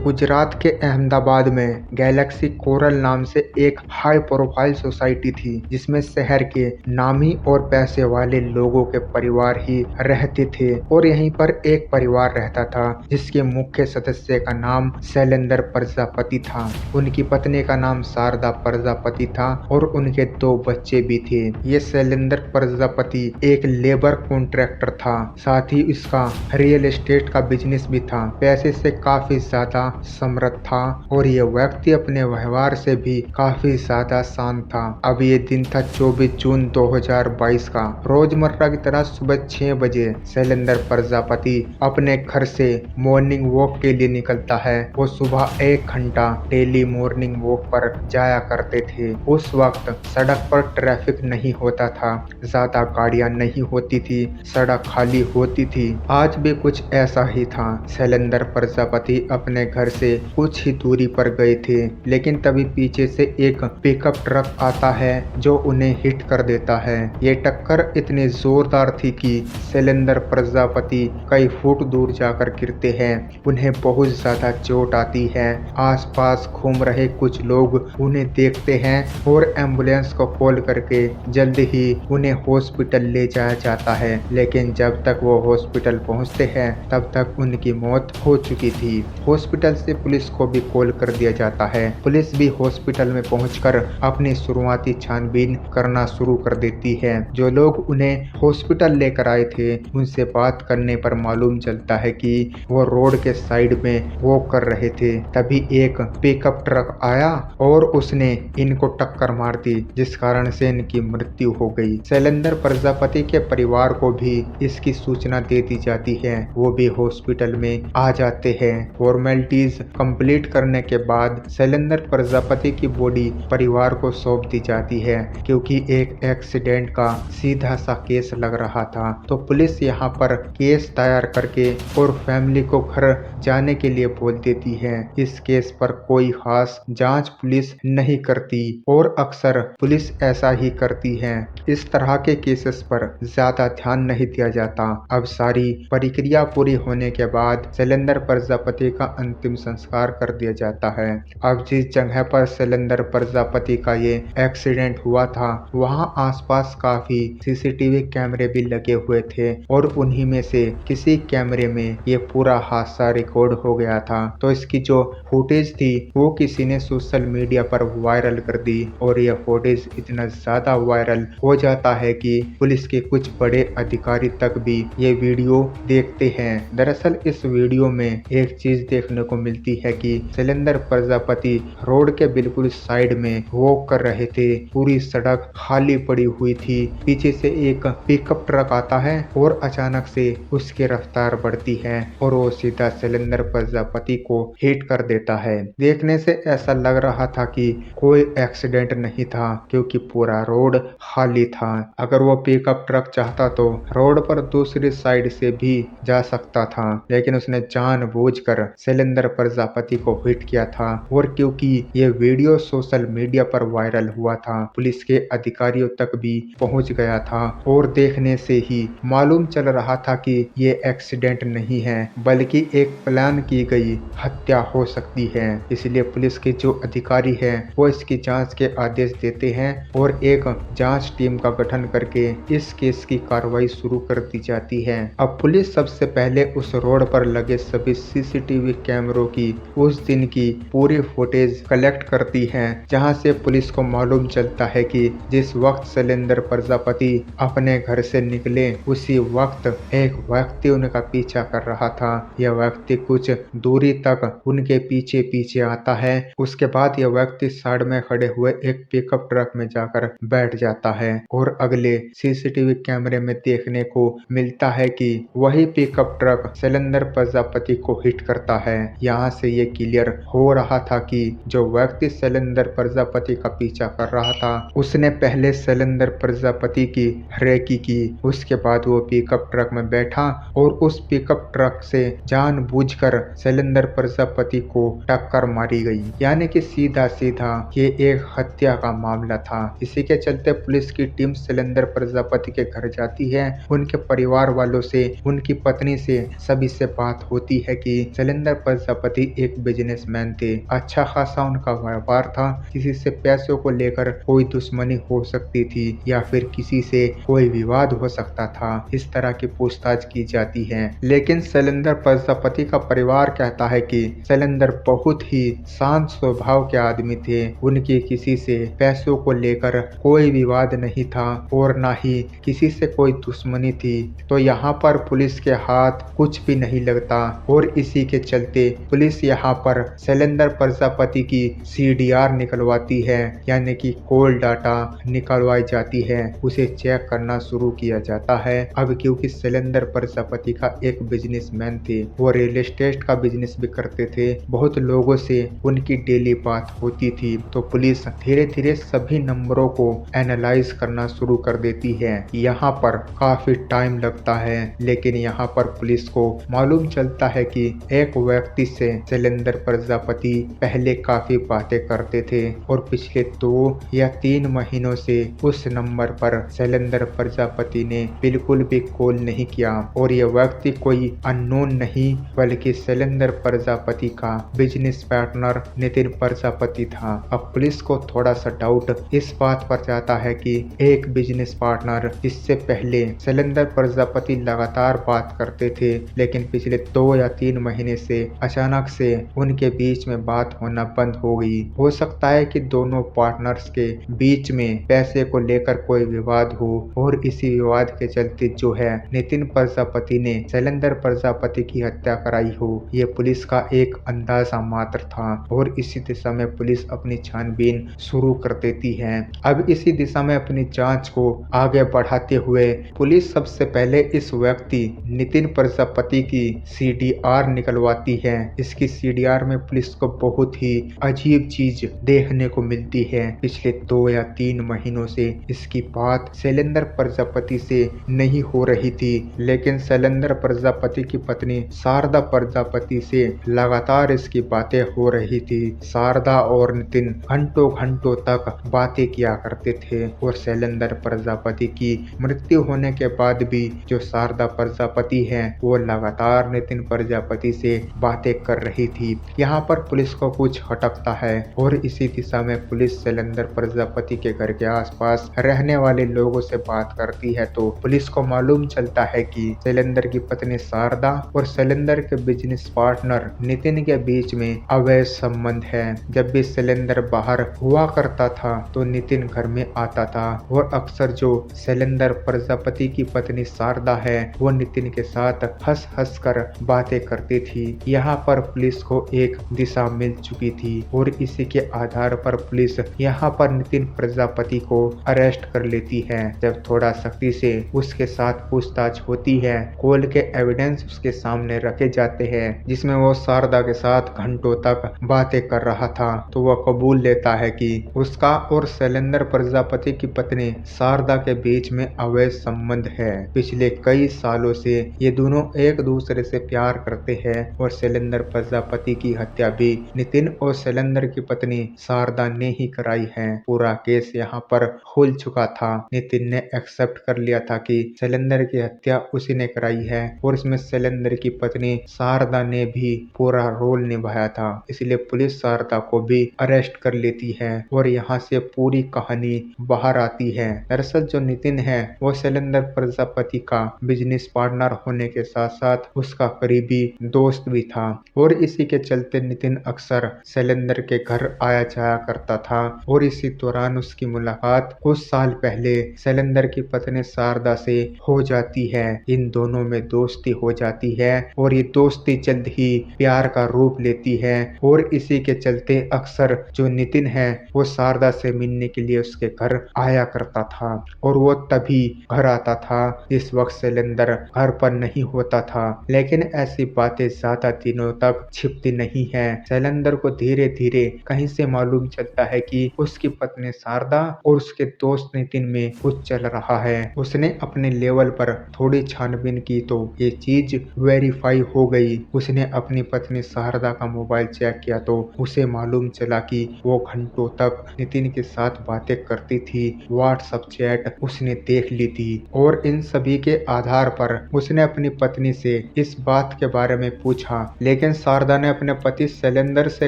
गुजरात के अहमदाबाद में Galaxy coral नाम से एक हाई प्रोफाइल सोसाइटी थी जिसमें शहर के नामी और पैसे वाले लोगों के परिवार ही रहते थे। और यहीं पर एक परिवार रहता था जिसके मुख्य सदस्य का नाम शैलेंद्र प्रजापति था। उनकी पत्नी का नाम शारदा प्रजापति था और उनके 2 बच्चे भी थे। ये शैलेंद्र प्रजापति एक लेबर कॉन्ट्रैक्टर था, साथ ही इसका रियल एस्टेट का बिजनेस भी था। पैसे से काफी ज्यादा समृद्ध था और ये व्यक्ति अपने व्यवहार से भी काफी ज्यादा शांत था। अब ये दिन था 24 जून 2022 का। रोजमर्रा की तरह सुबह 6 बजे शैलेंद्र प्रजापति अपने घर से मॉर्निंग वॉक के लिए निकलता है। वो सुबह 1 घंटा डेली मॉर्निंग वॉक पर जाया करते थे। उस वक्त सड़क पर ट्रैफिक नहीं होता था, ज्यादा गाड़ियां नहीं होती थी, सड़क खाली होती थी। आज भी कुछ ऐसा ही था। शैलेंद्र प्रजापति अपने घर से कुछ ही दूरी पर गए थे, लेकिन तभी पीछे से एक पिकअप ट्रक आता है जो उन्हें हिट कर देता है। ये टक्कर इतनी जोरदार थी कि शैलेंद्र प्रजापति कई फुट दूर जाकर गिरते हैं। उन्हें बहुत ज्यादा चोट आती है। आसपास घूम रहे कुछ लोग उन्हें देखते हैं और एम्बुलेंस को कॉल करके जल्द ही उन्हें हॉस्पिटल ले जाया जाता है। लेकिन जब तक वो हॉस्पिटल पहुंचते हैं तब तक उनकी मौत हो चुकी थी। हॉस्पिटल से पुलिस को भी कॉल कर दिया जाता है। पुलिस भी हॉस्पिटल में पहुंचकर अपनी शुरुआती छानबीन करना शुरू कर देती है। जो लोग उन्हें हॉस्पिटल लेकर आए थे उनसे बात करने पर मालूम चलता है कि वो रोड के साइड में वॉक कर रहे थे। तभी एक पिकअप ट्रक आया और उसने इनको टक्कर मार दी, जिस कारण से इनकी मृत्यु हो गई। शैलेंद्र प्रजापति के परिवार को भी इसकी सूचना दे दी जाती है। वो भी हॉस्पिटल में आ जाते हैं। फॉर्मेलिटीज कंप्लीट करने के बाद शैलेंद्र प्रजापति की बॉडी परिवार को सौंप दी जाती है, क्योंकि एक एक्सीडेंट का सीधा सा केस लग रहा था। तो पुलिस यहाँ पर केस दायर करके और फैमिली को घर जाने के लिए बोल देती है। इस केस पर कोई खास जांच पुलिस नहीं करती और अक्सर पुलिस ऐसा ही करती है। इस तरह के केसेस पर ज्यादा ध्यान नहीं दिया जाता। अब सारी प्रक्रिया पूरी होने के बाद शैलेंद्र प्रजापति का अंतिम संस्कार कर दिया जाता है। अब जिस जगह पर शैलेंद्र प्रजापति का ये एक्सीडेंट हुआ था वहां आसपास काफी सीसीटीवी कैमरे भी लगे हुए थे और उन्हीं में से किसी कैमरे में ये पूरा हादसा रिकॉर्ड हो गया था। तो इसकी जो फुटेज थी वो किसी ने सोशल मीडिया पर वायरल कर दी और ये फुटेज इतना ज्यादा वायरल हो जाता है कि पुलिस के कुछ बड़े अधिकारी तक भी ये वीडियो देखते हैं। दरअसल इस वीडियो में एक चीज देखने को मिलती है कि शैलेंद्र प्रजापति रोड के बिल्कुल साइड में वॉक कर रहे थे। पूरी सड़क खाली पड़ी हुई थी। पीछे से एक पिकअप ट्रक आता है और अचानक से उसकी रफ्तार बढ़ती है और वो सीधा शैलेंद्र प्रजापति को हिट कर देता है। देखने से ऐसा लग रहा था कि कोई एक्सीडेंट नहीं था, क्योंकि पूरा रोड खाली था। अगर वो पिकअप ट्रक चाहता तो रोड पर दूसरी साइड से भी जा सकता था, लेकिन उसने जानबूझकर शैलेंद्र प्रजापति को हिट किया था। और क्योंकि ये वीडियो सोशल मीडिया पर वायरल हुआ था, पुलिस के अधिकारियों तक भी पहुंच गया था और देखने से ही मालूम चल रहा था कि ये एक्सीडेंट नहीं है, बल्कि एक प्लान की गई हत्या हो सकती है। इसलिए पुलिस के जो अधिकारी हैं वो इसकी जांच के आदेश देते हैं और एक जांच टीम का गठन करके इस केस की कार्रवाई शुरू कर दी जाती है। अब पुलिस सबसे पहले उस रोड पर लगे सभी सीसीटीवी कैमरों की उस दिन की पूरी फुटेज कलेक्ट करती है, जहां से पुलिस को मालूम चलता है कि जिस वक्त शैलेंद्र प्रजापति अपने घर से निकले उसी वक्त एक व्यक्ति उनका पीछा कर रहा था। यह व्यक्ति कुछ दूरी तक उनके पीछे पीछे आता है। उसके बाद यह व्यक्ति साइड में खड़े हुए एक पिकअप ट्रक में जाकर बैठ जाता है और अगले सीसीटीवी कैमरे में देखने को मिलता है कि वही पिकअप ट्रक शैलेंद्र प्रजापति को हिट करता है। यहाँ से ये क्लियर हो रहा था कि जो व्यक्ति शैलेंद्र प्रजापति का पीछा कर रहा था उसने पहले शैलेंद्र प्रजापति की रेकी की। उसके बाद वो पिकअप ट्रक में बैठा और उस पिकअप ट्रक से जानबूझकर शैलेंद्र प्रजापति को टक्कर मारी गई। यानी कि सीधा सीधा ये एक हत्या का मामला था। इसी के चलते पुलिस की टीम शैलेंद्र प्रजापति के घर जाती है। उनके परिवार वालों से, उनकी पत्नी से, सभी से बात होती है कि शैलेंद्र प्रजापति प्रजापति एक बिजनेसमैन थे। अच्छा खासा उनका व्यापार था। किसी से पैसों को लेकर कोई दुश्मनी हो सकती थी या फिर किसी से कोई विवाद हो सकता था, इस तरह की पूछताछ की जाती है। लेकिन शैलेंद्र प्रजापति का परिवार कहता है कि शैलेंद्र बहुत ही शांत स्वभाव के आदमी थे। उनकी किसी से पैसों को लेकर कोई विवाद नहीं था और न ही किसी से कोई दुश्मनी थी। तो यहाँ पर पुलिस के हाथ कुछ भी नहीं लगता और इसी के चलते पुलिस यहाँ पर शैलेंद्र प्रजापति की CDR निकलवाती है, यानी कि कॉल डाटा निकलवाई जाती है। उसे चेक करना शुरू किया जाता है। अब क्योंकि शैलेंद्र प्रजापति का एक बिजनेसमैन थे, वो रियल एस्टेट का बिजनेस भी करते थे, बहुत लोगों से उनकी डेली बात होती थी, तो पुलिस धीरे धीरे सभी नंबरों को एनालाइज करना शुरू कर देती है। यहाँ पर काफी टाइम लगता है, लेकिन यहाँ पर पुलिस को मालूम चलता है कि एक व्यक्ति से शैलेंद्र प्रजापति पहले काफी बातें करते थे और पिछले 2 या 3 महीनों से उस नंबर पर शैलेंद्र प्रजापति ने बिल्कुल भी कॉल नहीं किया और यह व्यक्ति कोई अननोन नहीं बल्कि शैलेंद्र प्रजापति का बिजनेस पार्टनर नितिन प्रजापति था। अब पुलिस को थोड़ा सा डाउट इस बात पर जाता है कि एक बिजनेस पार्टनर, इससे पहले शैलेंद्र प्रजापति लगातार बात करते थे, लेकिन पिछले 2 या 3 महीने से अचानक से उनके बीच में बात होना बंद हो गई। हो सकता है कि दोनों पार्टनर्स के बीच में पैसे को लेकर कोई विवाद हो और इसी विवाद के चलते जो है नितिन प्रजापति ने शैलेंद्र प्रजापति की हत्या कराई हो। ये पुलिस का एक अंदाजा मात्र था और इसी दिशा में पुलिस अपनी छानबीन शुरू कर देती है। अब इसी दिशा में अपनी जांच को आगे बढ़ाते हुए पुलिस सबसे पहले इस व्यक्ति नितिन प्रजापति की CDR निकलवाती है। इसकी CDR में पुलिस को बहुत ही अजीब चीज देखने को मिलती है। पिछले 2 या 3 महीनों से इसकी बात शैलेंद्र प्रजापति से नहीं हो रही थी, लेकिन शैलेंद्र प्रजापति की पत्नी शारदा प्रजापति से लगातार इसकी बातें हो रही थी। शारदा और नितिन घंटों घंटों तक बातें किया करते थे और शैलेंद्र प्रजापति की मृत्यु होने के बाद भी जो शारदा प्रजापति है वो लगातार नितिन प्रजापति से बातें कर रही थी। यहाँ पर पुलिस को कुछ खटकता है और इसी दिशा में पुलिस शैलेंद्र प्रजापति के घर के आसपास रहने वाले लोगों से बात करती है, तो पुलिस को मालूम चलता है कि शैलेंद्र की पत्नी शारदा और शैलेंद्र के बिजनेस पार्टनर नितिन के बीच में अवैध संबंध है। जब भी शैलेंद्र बाहर हुआ करता था तो नितिन घर में आता था और अक्सर जो शैलेंद्र प्रजापति की पत्नी शारदा है वो नितिन के साथ हंस हंस कर बातें करती थी। यहाँ पर पुलिस को एक दिशा मिल चुकी थी और इसी के आधार पर पुलिस यहाँ पर नितिन प्रजापति को अरेस्ट कर लेती है। जब थोड़ा सख्ती से उसके साथ पूछताछ होती है, कॉल के एविडेंस उसके सामने रखे जाते हैं जिसमें वो शारदा के साथ घंटों तक बातें कर रहा था, तो वह कबूल लेता है कि उसका और शैलेंद्र प्रजापति की पत्नी शारदा के बीच में अवैध संबंध है। पिछले कई सालों से ये दोनों एक दूसरे से प्यार करते हैं और शैलेंद्र प्रजापति की हत्या भी नितिन और शैलेंद्र की पत्नी शारदा ने ही कराई है। पूरा केस यहाँ पर खुल चुका था। नितिन ने एक्सेप्ट कर लिया था कि शैलेंद्र की हत्या उसी ने कराई है और इसमें शैलेंद्र की पत्नी शारदा ने भी पूरा रोल निभाया था, इसलिए पुलिस शारदा को भी अरेस्ट कर लेती है और यहाँ से पूरी कहानी बाहर आती है। दरअसल जो नितिन है वो शैलेंद्र प्रजापति का बिजनेस पार्टनर होने के साथ साथ उसका करीबी दोस्त भी था और इसी के चलते नितिन अक्सर शैलेंद्र के घर आया जाया करता था और इसी दौरान उसकी मुलाकात कुछ साल पहले शैलेंद्र की पत्नी शारदा से हो जाती है। इन दोनों में दोस्ती हो जाती है और ये दोस्ती जल्द ही प्यार का रूप लेती है और इसी के चलते अक्सर जो नितिन है वो शारदा से मिलने के लिए उसके घर आया करता था और वो तभी घर आता था जिस वक्त शैलेंद्र घर पर नहीं होता था। लेकिन ऐसी बातें ज्यादा दिनों तक छिपती नहीं है। शैलेंद्र को धीरे धीरे कहीं से मालूम चलता है कि उसकी पत्नी शारदा और उसके दोस्त नितिन में कुछ चल रहा है। उसने अपने लेवल पर थोड़ी छानबीन की तो ये चीज वेरीफाई हो गई। उसने अपनी पत्नी शारदा का मोबाइल चेक किया तो उसे मालूम चला कि वो घंटों तक नितिन के साथ बातें करती थी। व्हाट्सएप चैट उसने देख ली थी और इन सभी के आधार पर उसने अपनी पत्नी से इस बात के बारे में पूछा, लेकिन लेकिन शारदा ने अपने पति शैलेंद्र से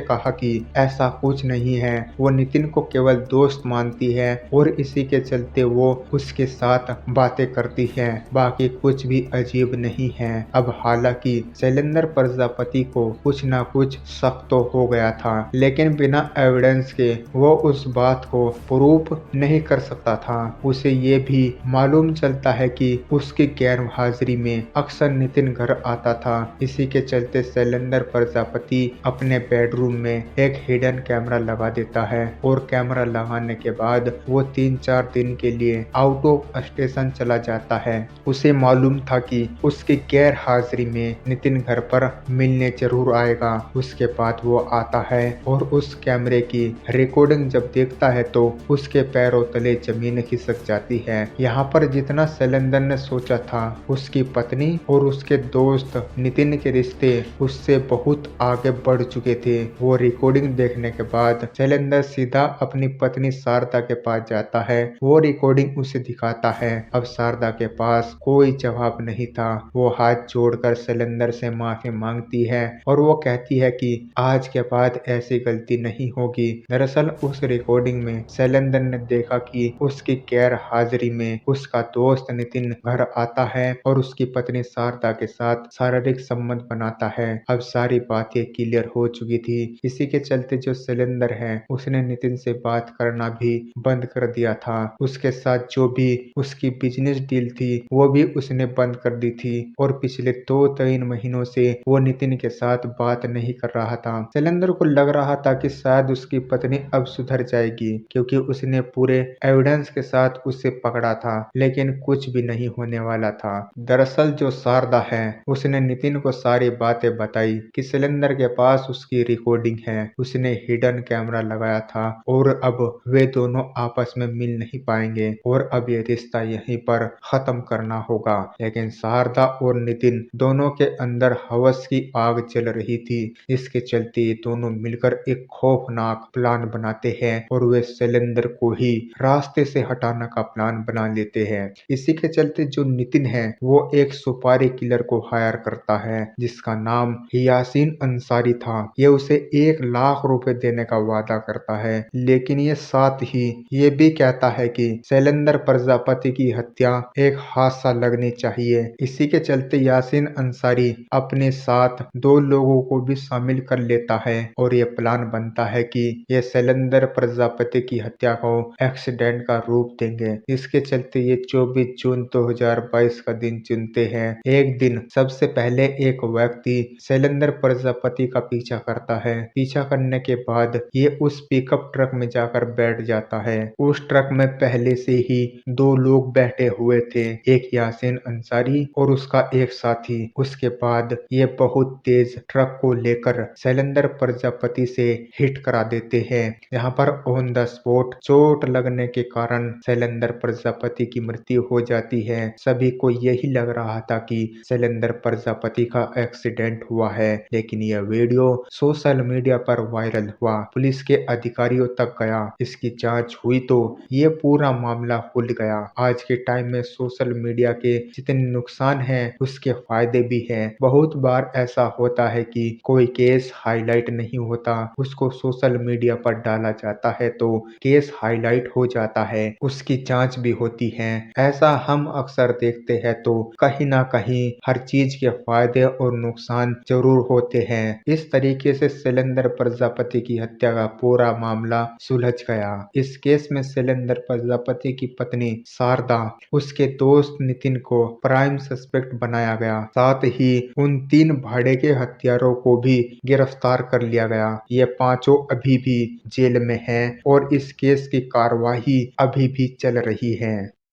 कहा कि ऐसा कुछ नहीं है, वो नितिन को केवल दोस्त मानती है और इसी के चलते वो उसके साथ बातें करती है, बाकी कुछ भी अजीब नहीं है। अब हालांकि शैलेंद्र प्रजापति को कुछ ना कुछ शक तो हो गया था, लेकिन बिना एविडेंस के वो उस बात को प्रूफ नहीं कर सकता था। उसे ये भी मालूम चलता है कि उसकी गैर हाजिरी में अक्सर नितिन घर आता था। इसी के चलते शैलेंद्र प्रजापति अपने बेडरूम में एक हिडन कैमरा लगा देता है और कैमरा लगाने के बाद वो 3-4 दिन के लिए आउट ऑफ स्टेशन चला जाता है। उसे मालूम था कि उसकी गैर हाजिरी में नितिन घर पर मिलने जरूर आएगा। उसके बाद वो आता है और उस कैमरे की रिकॉर्डिंग जब देखता है तो उसके पैरों तले जमीन खिसक जाती है। यहाँ पर जितना शैलेंद्र ने सोचा था, उसकी पत्नी और उसके दोस्त नितिन के रिश्ते उससे बहुत आगे बढ़ चुके थे। वो रिकॉर्डिंग देखने के बाद शैलेंद्र सीधा अपनी पत्नी शारदा के पास जाता है। वो रिकॉर्डिंग उसे दिखाता है। अब शारदा के पास कोई जवाब नहीं था। वो हाथ जोड़कर शैलेंद्र से माफी मांगती है और वो कहती है कि आज के बाद ऐसी गलती नहीं होगी। दरअसल उस रिकॉर्डिंग में शैलेंद्र ने देखा कि उसकी गैर हाजिरी में उसका दोस्त नितिन घर आता है और उसकी पत्नी शारदा के साथ शारीरिक संबंध बनाता है। अब सारी बातें क्लियर हो चुकी थी। इसी के चलते जो शैलेंद्र है उसने नितिन से बात करना भी बंद कर दिया था। उसके साथ जो भी उसकी बिजनेस डील थी वो भी उसने बंद कर दी थी और पिछले 2-3 महीनों से वो नितिन के साथ बात नहीं कर रहा था। शैलेंद्र को लग रहा था कि शायद उसकी पत्नी अब सुधर जाएगी, क्योंकि उसने पूरे एविडेंस के साथ उसे पकड़ा था, लेकिन कुछ भी नहीं होने वाला था। दरअसल जो शारदा है उसने नितिन को सारी बातें बताई कि शैलेंद्र के पास उसकी रिकॉर्डिंग है, उसने हिडन कैमरा लगाया था और अब वे दोनों आपस में मिल नहीं पाएंगे और अब ये रिश्ता यहीं पर खत्म करना होगा। लेकिन शारदा और नितिन दोनों के अंदर हवस की आग जल रही थी। इसके चलते ये दोनों मिलकर एक खौफनाक प्लान बनाते हैं और वे शैलेंद्र को ही रास्ते से हटाने का प्लान बना लेते हैं। इसी के चलते जो नितिन है वो एक सुपारी किलर को हायर करता है जिसका नाम यासीन अंसारी था। ये उसे 1 लाख रुपए देने का वादा करता है, लेकिन ये साथ ही ये भी कहता है कि शैलेंद्र प्रजापति की हत्या एक हादसा लगनी चाहिए। इसी के चलते यासीन अंसारी अपने साथ 2 लोगों को भी शामिल कर लेता है और ये प्लान बनता है कि ये शैलेंद्र प्रजापति की हत्या को एक्सीडेंट का रूप देंगे। इसके चलते ये 24 जून 2022 का दिन चुनते हैं। एक दिन सबसे पहले एक व्यक्ति शैलेंद्र प्रजापति का पीछा करता है। पीछा करने के बाद ये उस पिकअप ट्रक में जाकर बैठ जाता है। उस ट्रक में पहले से ही 2 लोग बैठे हुए थे, एक यासीन अंसारी और उसका एक साथी। उसके बाद ये बहुत तेज ट्रक को लेकर शैलेंद्र प्रजापति से हिट करा देते हैं। यहाँ पर ऑन द स्पॉट चोट लगने के कारण शैलेंद्र प्रजापति की मृत्यु हो जाती है। सभी को यही लग रहा था कि शैलेंद्र प्रजापति का एक्सीडेंट हुआ है, लेकिन यह वीडियो सोशल मीडिया पर वायरल हुआ, पुलिस के अधिकारियों तक गया। इसकी जांच हुई तो ये पूरा मामला खुल गया। आज के टाइम में सोशल मीडिया के जितने नुकसान हैं उसके फायदे भी हैं। बहुत बार ऐसा होता है कि कोई केस हाईलाइट नहीं होता, उसको सोशल मीडिया पर डाला जाता है तो केस हाईलाइट हो जाता है, उसकी जांच भी होती है। ऐसा हम अक्सर देखते हैं, तो कहीं ना कहीं हर चीज के फायदे और नुकसान जरूर होते हैं। इस तरीके से शैलेंद्र प्रजापति की हत्या का पूरा मामला सुलझ गया। इस केस में शैलेंद्र प्रजापति की पत्नी शारदा, उसके दोस्त नितिन को प्राइम सस्पेक्ट बनाया गया। साथ ही उन 3 भाड़े के हत्यारों को भी गिरफ्तार कर लिया गया। ये पांचों अभी भी जेल में हैं और इस केस की कार्यवाही अभी भी चल रही है।